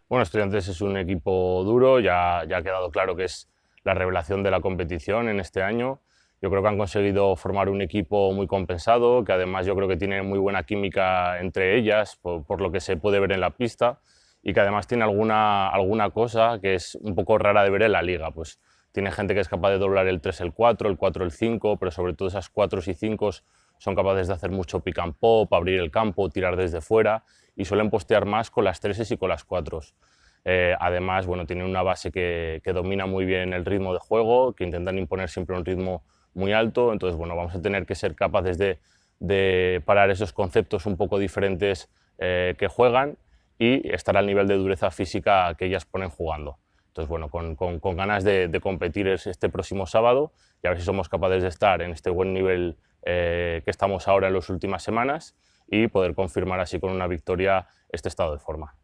Bueno, Estudiantes es un equipo duro, ya ha quedado claro que es la revelación de la competición en este año. Yo creo que han conseguido formar un equipo muy compensado, que además yo creo que tiene muy buena química entre ellas, por lo que se puede ver en la pista, y que además tiene alguna cosa que es un poco rara de ver en la liga. Pues tiene gente que es capaz de doblar el 3 el 4, el 4 el 5, pero sobre todo esas 4 y 5 son capaces de hacer mucho pick and pop, abrir el campo, tirar desde fuera, y suelen postear más con las 3 y con las 4. Además, bueno, tienen una base que domina muy bien el ritmo de juego, que intentan imponer siempre un ritmo muy alto. Entonces, bueno, vamos a tener que ser capaces de parar esos conceptos un poco diferentes que juegan y estar al nivel de dureza física que ellas ponen jugando. Entonces, bueno, con ganas de competir este próximo sábado y a ver si somos capaces de estar en este buen nivel que estamos ahora en las últimas semanas y poder confirmar así con una victoria este estado de forma.